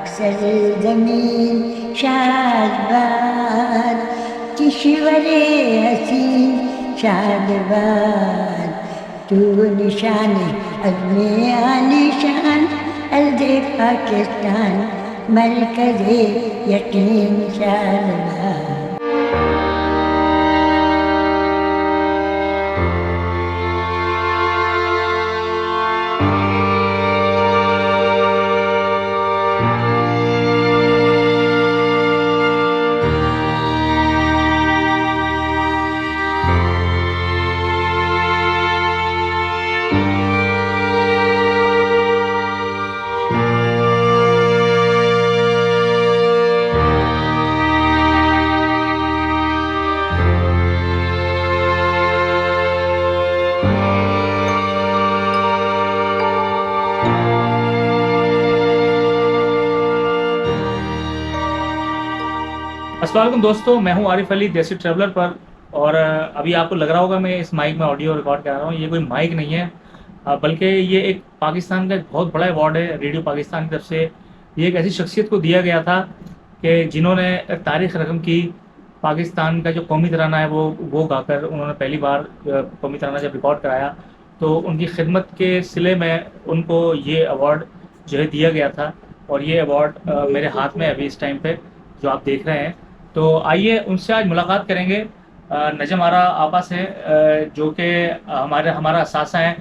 سرزمین شادباد کشور حسین شادباد تو نشان عزم عالی شان ارض پاکستان مرکز یقین شادباد. السلام علیکم دوستوں، میں ہوں عارف علی دیسی ٹریولر پر. اور ابھی آپ کو لگ رہا ہوگا میں اس مائک میں آڈیو ریکارڈ کر رہا ہوں. یہ کوئی مائک نہیں ہے، بلکہ یہ ایک پاکستان کا ایک بہت بڑا ایوارڈ ہے ریڈیو پاکستان کی طرف سے. یہ ایک ایسی شخصیت کو دیا گیا تھا کہ جنہوں نے تاریخ رقم کی. پاکستان کا جو قومی ترانہ ہے وہ گا کر انہوں نے پہلی بار قومی ترانہ جب ریکارڈ کرایا تو ان کی خدمت کے صلے میں ان کو یہ ایوارڈ جو ہے دیا گیا تھا. اور یہ ایوارڈ میرے ہاتھ میں ابھی اس ٹائم پہ جو آپ دیکھ رہے ہیں. تو آئیے ان سے آج ملاقات کریں گے، نجم آرا آپا سے، جو کہ ہمارا اثاثہ ہیں.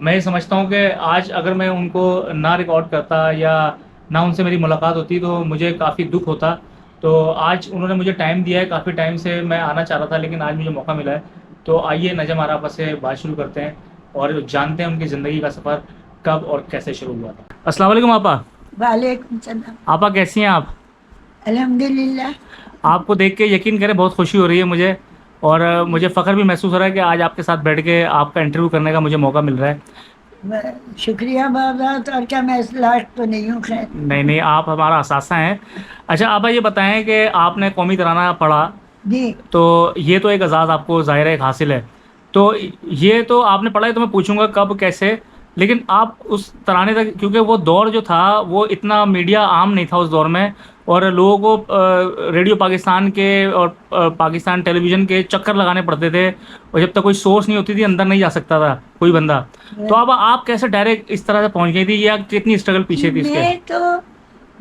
میں یہ سمجھتا ہوں کہ آج اگر میں ان کو نہ ریکارڈ کرتا یا نہ ان سے میری ملاقات ہوتی تو مجھے کافی دکھ ہوتا. تو آج انہوں نے مجھے ٹائم دیا ہے، کافی ٹائم سے میں آنا چاہ رہا تھا لیکن آج مجھے موقع ملا ہے. تو آئیے نجم آرا آپا سے بات شروع کرتے ہیں اور جانتے ہیں ان کی زندگی کا سفر کب اور کیسے شروع ہوا تھا. السلام علیکم آپا. وعلیکم السلام. آپا کیسی ہیں آپ؟ الحمدللہ. آپ کو دیکھ کے یقین کریں بہت خوشی ہو رہی ہے مجھے، اور مجھے فخر بھی محسوس ہو رہا ہے کہ آج آپ کے ساتھ بیٹھ کے آپ کا انٹرویو کرنے کا مجھے موقع مل رہا ہے. شکریہ بابا. اور کیا میں لائق تو نہیں ہوں؟ خیر نہیں، آپ ہمارا اثاثہ ہیں. اچھا آپا یہ بتائیں کہ آپ نے قومی ترانہ پڑھا جی. تو یہ تو ایک اعزاز آپ کو ظاہر ہے ایک حاصل ہے. تو یہ تو آپ نے پڑھا ہے تو میں پوچھوں گا کب کیسے، لیکن آپ اس ترانے تک، کیونکہ وہ دور جو تھا وہ اتنا میڈیا عام نہیں تھا اس دور میں، اور لوگوں کو ریڈیو پاکستان کے اور پاکستان ٹیلی ویژن کے چکر لگانے پڑتے تھے، اور جب تک کوئی سورس نہیں ہوتی تھی اندر نہیں جا سکتا تھا کوئی بندہ. تو اب آپ کیسے ڈائریکٹ اس طرح سے پہنچ گئی تھی، یا کتنی اسٹرگل پیچھے تھی اس کے؟ میں تو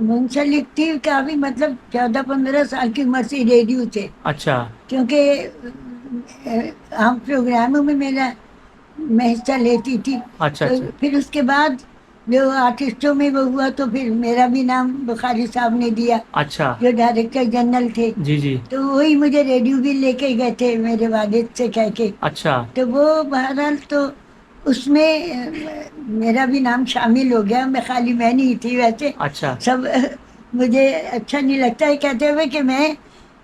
منسلک تھی کافی، مطلب 14-15 سال کی عمر سے ریڈیو سے. اچھا. کیونکہ ہم پروگراموں میں میں حصہ لیتی تھی. اچھا. پھر اس کے بعد جو آرٹسٹوں میں وہ ہوا تو پھر میرا بھی نام بخاری صاحب نے دیا. اچھا. جو ڈائریکٹر جنرل تھے. جی. تو وہی مجھے ریڈیو بھی لے کے گئے تھے میرے والد سے کہہ کے. اچھا. تو وہ بہرحال تو اس میں میرا بھی نام شامل ہو گیا. خالی میں نہیں تھی ویسے. اچھا. سب مجھے اچھا نہیں لگتا ہے کہتے ہوئے کہ میں،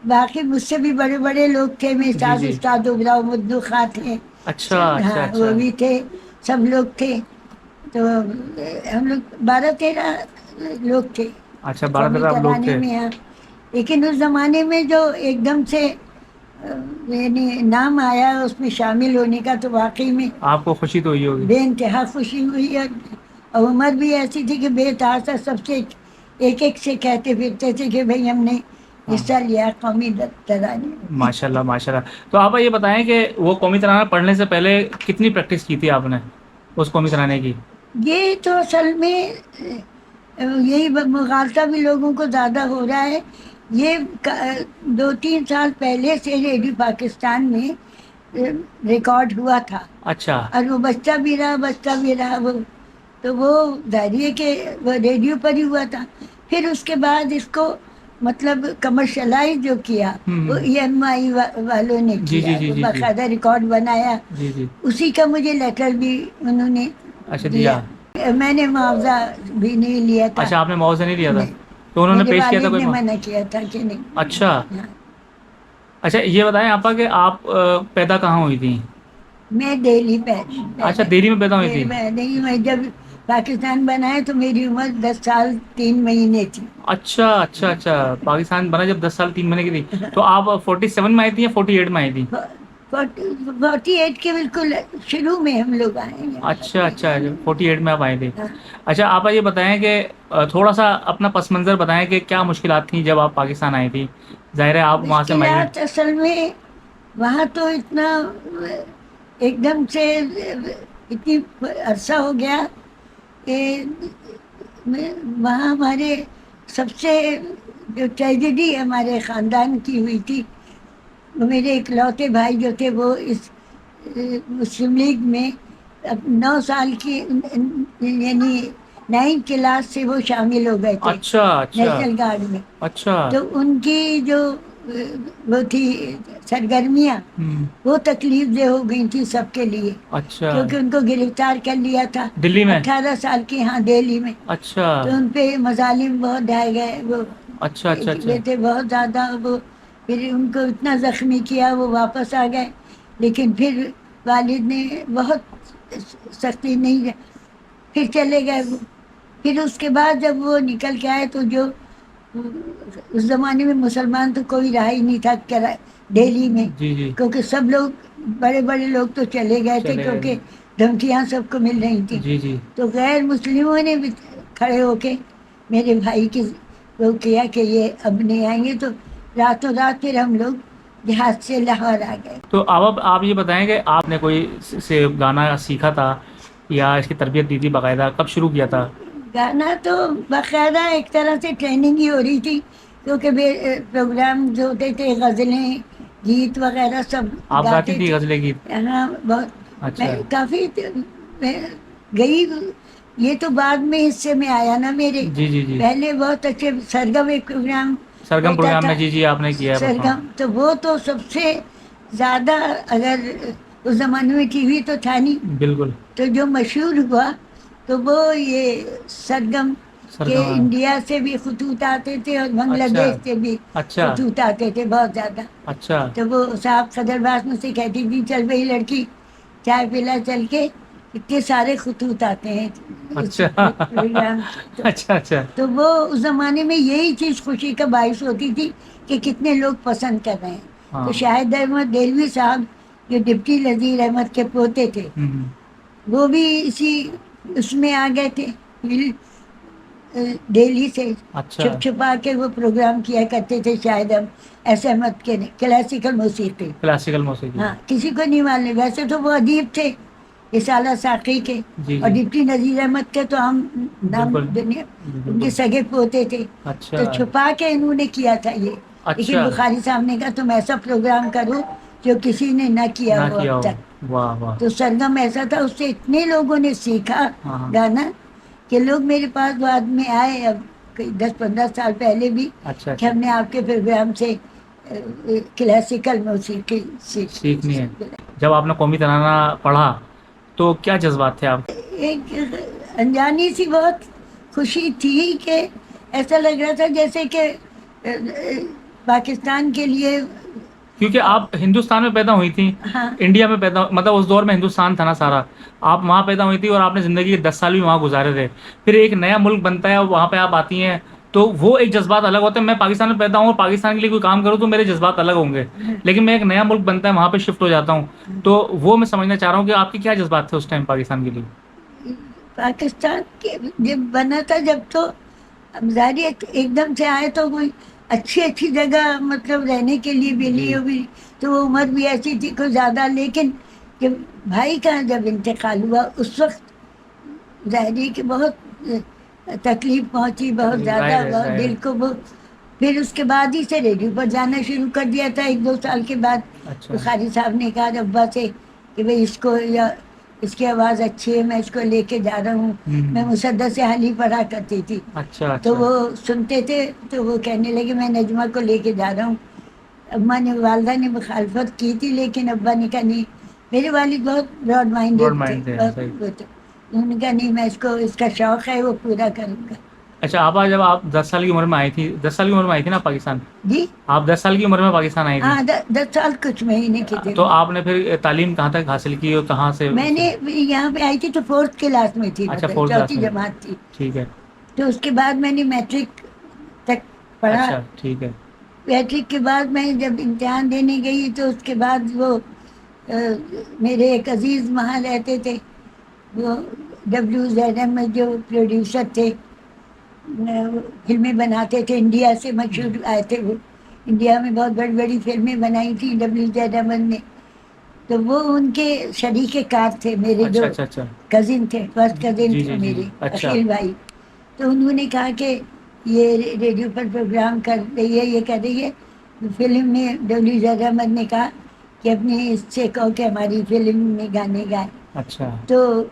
باقی مجھ سے بھی بڑے بڑے لوگ تھے. میرے ساتھ استاد عبرا مدو خاں تھے. اچھا. ہاں وہ بھی تھے، سب لوگ تھے. تو ہم لوگ 12-13 لوگ تھے. اچھا 12-13 لوگ تھے. لیکن اس زمانے میں جو ایک دم سے یعنی نام آیا اس میں شامل ہونے کا، تو واقعی میں آپ کو خوشی تو ہوئی ہوگی؟ بے انتہا خوشی ہوئی. اور عمر بھی ایسی تھی کہ بے تحاشا سب سے ایک سے کہتے پھرتے تھے کہ بھئی ہم نے حصہ لیا قومی ترانے میں. ماشاء اللہ. تو آپ یہ بتائیں کہ وہ قومی ترانہ پڑھنے سے پہلے کتنی پریکٹس کی تھی آپ نے اس قومی ترانے کی؟ یہ تو اصل میں یہی مغالطہ بھی لوگوں کو زیادہ ہو رہا ہے. یہ 2-3 سال پہلے سے ریڈیو پاکستان میں ریکارڈ ہوا تھا. اچھا. اور وہ بچتا بھی رہا وہ. تو وہ ظاہر ہے کہ وہ ریڈیو پر ہی ہوا تھا. پھر اس کے بعد اس کو مطلب کمرشلائز جو کیا وہ EMI والوں نے کیا. باقاعدہ ریکارڈ بنایا. اسی کا مجھے لیٹر بھی انہوں نے دیا. میں نے معاوضہ بھی نہیں لیا تھا. اچھا آپ نے معاوضہ نہیں لیا تھا؟ تو انہوں نے پیش کیا تھا کوئی؟ منع کیا تھا کہ نہیں. اچھا یہ بتائیں آپا کہ آپ پیدا کہاں ہوئی تھی؟ میں دہلی پیدا. اچھا دہلی میں پیدا ہوئی تھی. میں جب پاکستان بنا ہے تو میری عمر 10 سال 3 مہینے تھی. اچھا. پاکستان بنا جب 10 سال 3 مہینے کی تھی تو آپ 47 میں آئی تھی یا 48 میں آئی تھی؟ 48 کے بالکل شروع میں ہم لوگ آئے ہیں. اچھا اچھا 48 میں آپ آئے تھے. ہاں. اچھا آپ یہ بتائیں کہ تھوڑا سا اپنا پس منظر بتائیں کہ کیا مشکلات تھیں جب آپ پاکستان آئی تھی. ظاہر ہے آپ وہاں سے مائگریٹ. مشکلات اصل میں وہاں تو اتنا ایک دم سے اتنی عرصہ ہو گیا کہ وہاں ہمارے سب سے جو ٹریجڈی ہمارے خاندان کی ہوئی تھی، وہ میرے اکلوتے بھائی جو تھے وہ اس مسلم لیگ میں 9 سال کی یعنی 9 کلاس سے وہ شامل ہو گئے تھے اچھا اچھا نیشنل گارڈ میں. اچھا. تو ان کی جو وہ تھی سرگرمیاں وہ تکلیف دہ ہو گئی تھی سب کے لیے، اچھا کیونکہ ان کو گرفتار کر لیا تھا دلی میں. 18 سال کی. ہاں دہلی میں. اچھا تو ان پہ مظالم بہت ڈھائے گئے، وہ اچھا اچھا اچھا یہ تھے بہت زیادہ. وہ پھر ان کو اتنا زخمی کیا وہ واپس آ گئے، لیکن پھر والد نے بہت سختی نہیں پھر چلے گئے وہ. پھر اس کے بعد جب وہ نکل کے آئے تو جو اس زمانے میں مسلمان تو کوئی رہا ہی نہیں تھا دہلی میں، جی جی کیونکہ سب لوگ بڑے بڑے لوگ تو چلے گئے تھے چلے گئے. کیونکہ دھمکیاں سب کو مل رہی تھیں. جی جی تو غیر مسلموں نے بھی کھڑے ہو کے میرے بھائی کی وہ کیا کہ یہ اب نہیں آئیں گے. تو راتوں رات پھر ہم لوگ جہاز سے لاہور آ گئے. تو اب آپ یہ بتائیں کہ آپ نے کوئی سے گانا سیکھا تھا یا اس کی تربیت دی تھی باقاعدہ؟ کب شروع کیا تھا؟ گانا تو باقاعدہ ایک طرح سے ٹریننگ ہی ہو رہی تھی، کیونکہ پروگرام جو ہوتے تھے غزلیں گیت وغیرہ سب آپ گاتی گاتے تھی تھے. غزلیں گیت؟ ہاں بہت. اچھا میں کافی گئی. یہ تو بعد میں حصے میں آیا نا میرے. جی جی جی پہلے بہت اچھے سرگم ایک پروگرام سرگم ہوتا پروگرام تھا. میں. جی جی آپ نے کیا ہے پرفارم. سرگم تو وہ تو سب سے زیادہ، اگر اس زمانے میں ٹی وی تو تھا نہیں، بالکل. تو جو مشہور ہوا تو وہ یہ سرگم کے سرگم. انڈیا سے بھی خطوط آتے تھے اور بنگلہ اچھا دیش سے بھی اچھا خطوط آتے تھے بہت زیادہ. اچھا تو وہ صاحب صدر باز مجھ سے کہتی تھی چل بھائی لڑکی چائے پلا چل کے، اتنے سارے خطوط آتے ہیں اس اچھا پروگرام کے. اچھا اچھا تو وہ اس زمانے میں یہی چیز خوشی کا باعث ہوتی تھی کہ کتنے لوگ پسند کر رہے ہیں. ہاں. تو شاہد احمد دہلوی صاحب جو ڈپٹی نذیر احمد کے پوتے تھے، وہ بھی اسی اس میں آ گئے تھے دہلی سے. اچھا چھپ چھپا کے وہ پروگرام کیا کرتے تھے شاہد ایس احمد کے کلاسیکل موسیقی. کلاسیکل موسیقی. ہاں کسی کو نہیں معلوم. ویسے تو وہ ادیب تھے رسالہ ساقی کے، جی اور جی ڈپٹی نذیر احمد کے تو ہم نام بالکل دنیا ان کے بالکل. سگے پوتے تھے. اچھا تو چھپا کے انہوں نے کیا تھا یہ. لیکن اچھا بخاری صاحب نے کہا تم ایسا پروگرام کرو جو کسی نے نہ کیا نہ ہو کیا اب ہو. تک. واہ واہ. تو سرگم ایسا تھا، اس سے اتنے لوگوں نے سیکھا ہاں ہاں. گانا کہ لوگ میرے پاس بعد میں آئے اب 10-15 سال پہلے بھی اچھا کہ اچھا ہم نے آپ کے پروگرام سے کلاسیکل موسیقی سیکھنی ہے. جب آپ نے قومی ترانہ پڑھا تو کیا جذبات تھے آپ؟ ایک انجانی سی بہت خوشی تھی کہ ایسا لگ رہا تھا جیسے کہ پاکستان کے لیے. کیونکہ آپ ہندوستان میں پیدا ہوئی تھیں، ہاں انڈیا میں پیدا، مطلب اس دور میں ہندوستان تھا نا سارا. آپ وہاں پیدا ہوئی تھی اور آپ نے زندگی کے 10 سال بھی وہاں گزارے تھے. پھر ایک نیا ملک بنتا ہے اور وہاں پہ آپ آتی ہیں تو وہ ایک جذبات الگ ہوتے ہیں. میں پاکستان میں پیدا ہوں اور پاکستان کے لیے کوئی کام کروں تو میرے جذبات الگ ہوں گے. لیکن میں ایک نیا ملک بنتا ہے وہاں پہ شفٹ ہو جاتا ہوں، تو وہ میں سمجھنا چاہ رہا ہوں کہ آپ کے کیا جذبات تھے اس ٹائم پاکستان کے لیے؟ پاکستان کے جب بنا تھا، جب تو ظاہر ایک دم سے آئے تو کوئی اچھی جگہ مطلب رہنے کے لیے ملی جی ہوئی، تو وہ عمر بھی ایسی تھی کوئی زیادہ. لیکن جب بھائی کا جب انتقال ہوا اس وقت ظاہر کہ بہت تکلیف پہنچی، بہت زیادہ، ظاہر ہے بہت ظاہر. دل کو وہ. پھر اس کے بعد ہی سے ریڈیو پر جانا شروع کر دیا تھا 1-2 سال کے بعد. اچھا بخاری صاحب نے کہا ابا سے کہ بھئی اس کو، یا اس کی آواز اچھی ہے میں اس کو لے کے جا رہا ہوں. میں مصدق سے حالی پڑھا کرتی تھی، اچھا تو اچھا وہ سنتے تھے تو وہ کہنے لگے میں نجمہ کو لے کے جا رہا ہوں. ابا نے، والدہ نے مخالفت کی تھی لیکن ابا نے کہا نہیں. میرے والد بہت براڈ براڈ مائنڈیڈ تھے، مائنڈ صحیح. بہت. انہوں نے کہا نہیں میں اس کا شوق ہے وہ پورا کروں گا. اچھا آپا جب آپ 10 سال کی عمر میں آئی تھی، 10 سال کی عمر میں آئی تھی نا پاکستان؟ جی آپ 10 سال کی عمر میں پاکستان آئی تھی. ہاں 10 سال کچھ مہینے کی تھی. تو آپ نے پھر تعلیم کہاں تک حاصل کی اور کہاں سے؟ میں نے یہاں پہ آئی تھی تو 4th کلاس میں تھی، اچھا مطلب 4th کلاس 4تھی میں. جماعت تھی. ٹھیک ہے. تو اس کے بعد میں نے میٹرک تک پڑھا. اچھا ٹھیک ہے. میٹرک کے بعد میں جب امتحان دینے گئی تو اس کے بعد وہ میرے ایک عزیز وہاں رہتے تھے، وہ WZM میں جو پروڈیوسر تھے، فلمیں بناتے تھے، انڈیا سے مشہور آئے تھے وہ، انڈیا میں بہت بڑی بڑی فلمیں بنائی تھی WZM نے، تو وہ ان کے شریک کار تھے، میرے جو اچھا اچھا اچھا کزن تھے، فرسٹ کزن جی تھے جی جی میرے، اچھا عقیل بھائی. تو انہوں نے کہا کہ یہ ریڈیو پر پروگرام کر رہی ہے، یہ کر رہی ہے فلم میں. WZM نے کہا کہ اپنی اس سے کہو کہ ہماری فلم میں گانے گائے. اچھا تو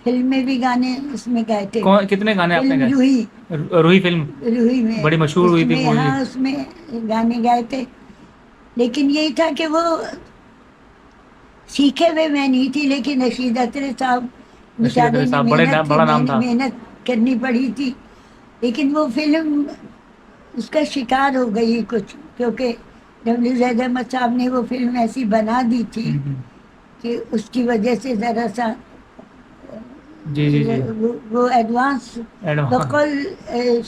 فلم میں بھی گانے اس میں گائے تھے. کتنے گانے آپ نے فلم گائے؟ روہی فلم روہی میں بڑی مشہور اس ہوئی تھی میں، مووی. ہاں اس میں گانے گائے تھے. لیکن یہی تھا کہ وہ سیکھے ہوئے میں نہیں تھی، لیکن رشید اطری صاحب رشید بیچارے اطری نے صاحب بڑا نام تھا. محنت کرنی پڑی تھی. لیکن وہ فلم اس کا شکار ہو گئی کچھ، کیونکہ WZM صاحب نے وہ فلم ایسی بنا دی تھی کہ اس کی وجہ سے ذرا سا جی جی جی وہ ایڈوانس بقول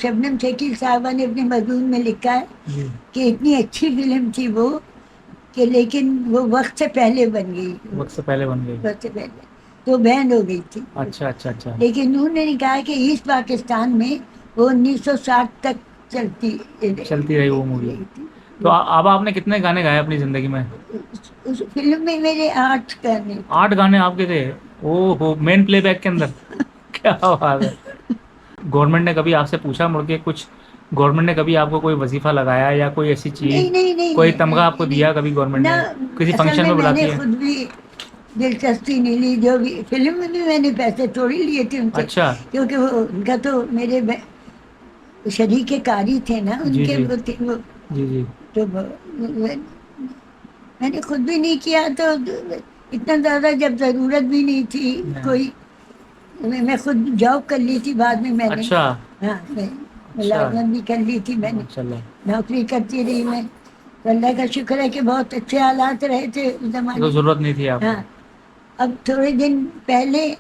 شبنم شکیل صاحبہ نے اپنے مضمون میں لکھا ہے جی کہ اتنی اچھی فلم تھی وہ کہ لیکن وہ وقت سے پہلے بن گئی، وقت سے پہلے بن گئی. وقت سے پہلے تو بینڈ ہو گئی تھی. اچھا اچھا اچھا لیکن انہوں نے کہا کہ ایسٹ پاکستان میں وہ 1960 تک چلتی رہی وہ مووی. تھی. تو اب آپ نے کتنے گانے گائے اپنی زندگی میں؟ اس فلم میں میرے 8 گانے تھے. 8 گانے آپ کے تھے؟ او ہو، مین پلے بیک کے اندر. کیا بات ہے. گورنمنٹ نے کبھی آپ سے پوچھا مڑ کے کچھ؟ گورنمنٹ نے کبھی آپ کو کوئی وظیفہ لگایا یا کوئی ایسی چیز، نہیں کوئی تمغہ آپ کو دیا کبھی گورنمنٹ نہ. نے کسی اصل فنکشن میں میں میں نے بلاتی ہے؟ خود بھی دلچسپی نہیں لی. جو بھی فلم میں بھی میں نے پیسے تھوڑی لیے تھے ان سے، اچھا کیونکہ وہ ان کا تو میرے شریک کاری تھے نا ان جی کے، جی وہ تھے وہ. جی جی تو میں نے خود بھی نہیں کیا، تو اتنا زیادہ جب ضرورت بھی نہیں تھی کوئی. میں خود جاب کر لی تھی بعد میں نے. اچھا ہاں میں اچھا ملازمت بھی کر لی تھی میں نے، ماشاء اللہ. نوکری کرتی رہی میں. تو اللہ کا شکر ہے کہ بہت اچھے حالات رہے تھے اس تو زمانے میں. ضرورت نہیں تھی آپ ہاں کو. اب تھوڑے دن پہلے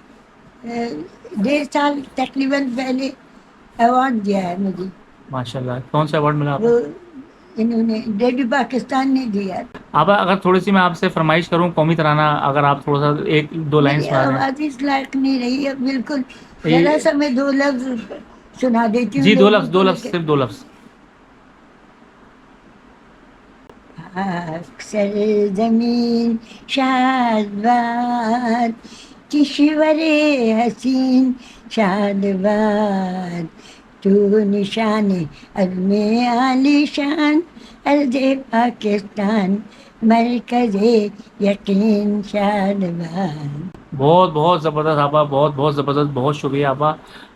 1.5 سال تقریباً پہلے ایوارڈ دیا ہے مجھے. ماشاء اللہ. کون سا ایوارڈ ملا آپ کو؟ وہ انہوں نے ریڈیو پاکستان نے دیا. اب اگر تھوڑی سی میں آپ سے فرمائش کروں قومی ترانہ، اگر آپ تھوڑا سا 1-2 لائن میری سنا آواز اس لائق نہیں رہی اب بالکل. دیں. ذرا سا میں 2 لفظ سنا دیتی ہوں جی 2 لوگوں لفظ، کو 2 لفظ، لیکن. صرف 2 لفظ. اکثر زمین شادباد کشور حسین شادباد تو نشان عزم عالی شان ارض پاکستان مرکز یقین شادباد. بہت بہت زبردست آپا، بہت بہت زبردست. بہت شکریہ آپا.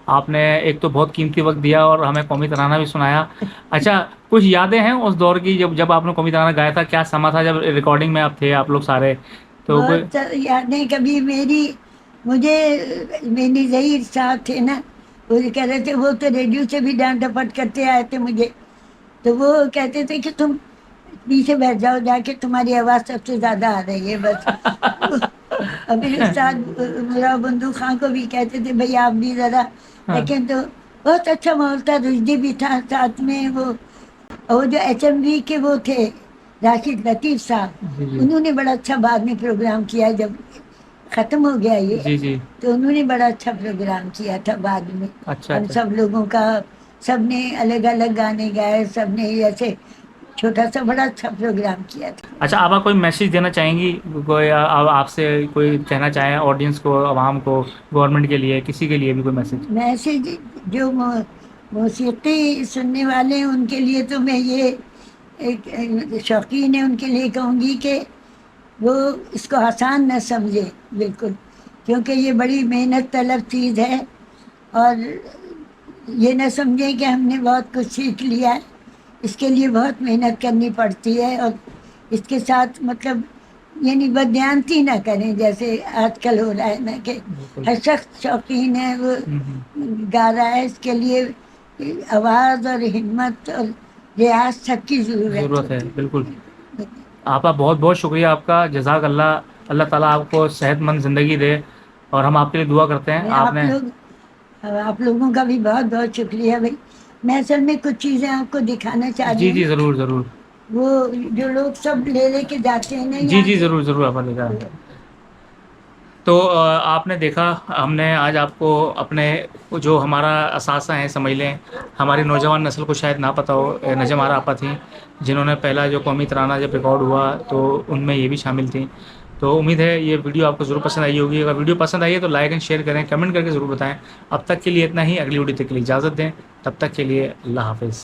آپ نے ایک تو بہت قیمتی وقت دیا اور ہمیں قومی ترانہ بھی سنایا. اچھا کچھ یادیں ہیں اس دور کی جب آپ نے قومی ترانہ گایا تھا؟ کیا سما تھا جب ریکارڈنگ میں آپ تھے آپ لوگ سارے؟ تو کوئی بہت یادیں. کبھی مجھے میری ظہیر صاحب تھے نا، وہ کہہ رہے تھے، وہ تو ریڈیو سے بھی ڈانٹ ڈپٹ کرتے آئے تھے مجھے، تو وہ کہتے تھے کہ تم پیچھے بیٹھ جاؤ جا کے، تمہاری آواز سب سے زیادہ آ رہی ہے بس. ابھی استاد مراد بندو خان کو بھی کہتے تھے بھائی آپ بھی ذرا. ہاں لیکن تو بہت اچھا ماحول تھا. رشدی بھی تھا ساتھ میں، وہ جو HMV کے وہ تھے راشد لطیف صاحب، جی جی انہوں نے بڑا اچھا بعد میں پروگرام کیا. جب ختم ہو گیا یہ جی جی. تو انہوں نے بڑا اچھا پروگرام کیا تھا بعد میں. اچھا ہم اچھا سب لوگوں کا، سب نے الگ الگ گانے گائے، سب نے ایسے چھوٹا سا بڑا اچھا پروگرام کیا تھا. اچھا آپا کوئی میسیج دینا چاہیں گی؟ کوئی آپ سے کوئی کہنا چاہیں آڈینس کو، عوام کو، گورنمنٹ کے لیے، کسی کے لیے بھی کوئی میسیج؟ میسج جو موسیقی سننے والے ہیں ان کے لیے تو میں یہ ایک شوقین ہے ان کے لیے کہوں گی کہ وہ اس کو آسان نہ سمجھے بالکل، کیونکہ یہ بڑی محنت طلب چیز ہے. اور یہ نہ سمجھیں کہ ہم نے بہت کچھ سیکھ لیا ہے. اس کے لیے بہت محنت کرنی پڑتی ہے، اور اس کے ساتھ مطلب یعنی بدیانتی نہ کریں جیسے آج کل ہو رہا ہے نا، کہ بالکل. ہر شخص شوقین ہے، وہ ہوں. گا رہا ہے. اس کے لیے آواز اور ہمت اور ریاض سب کی ضرورت ہے ہوتی بالکل. ہے. آپا بہت بہت شکریہ آپ کا. جزاک اللہ. اللہ تعالیٰ آپ کو صحت مند زندگی دے، اور ہم آپ کے لیے دعا کرتے ہیں. میں آپ نے آپ لوگوں کا بھی بہت بہت شکریہ بھائی. میں اصل میں کچھ چیزیں آپ کو دکھانا چاہ رہی جی ہوں. جی ضرور ضرور. وہ جو لوگ سب لے کے جاتے ہیں نا جی یہاں جی سے، ضرور ضرور آپ نے لکھا ہے. تو آپ نے دیکھا ہم نے آج آپ کو اپنے جو ہمارا اثاثہ ہیں سمجھ لیں، ہماری نوجوان نسل کو شاید نہ پتہ ہو، نجم آرا آپا تھیں جنہوں نے پہلا جو قومی ترانہ جب ریکارڈ ہوا تو ان میں یہ بھی شامل تھیں. تو امید ہے یہ ویڈیو آپ کو ضرور پسند آئی ہوگی. اگر ویڈیو پسند آئی ہے تو لائک اینڈ شیئر کریں، کمنٹ کر کے ضرور بتائیں. اب تک کے لیے اتنا ہی، اگلی ویڈیو تک کے لیے اجازت دیں. تب تک کے لیے اللہ حافظ.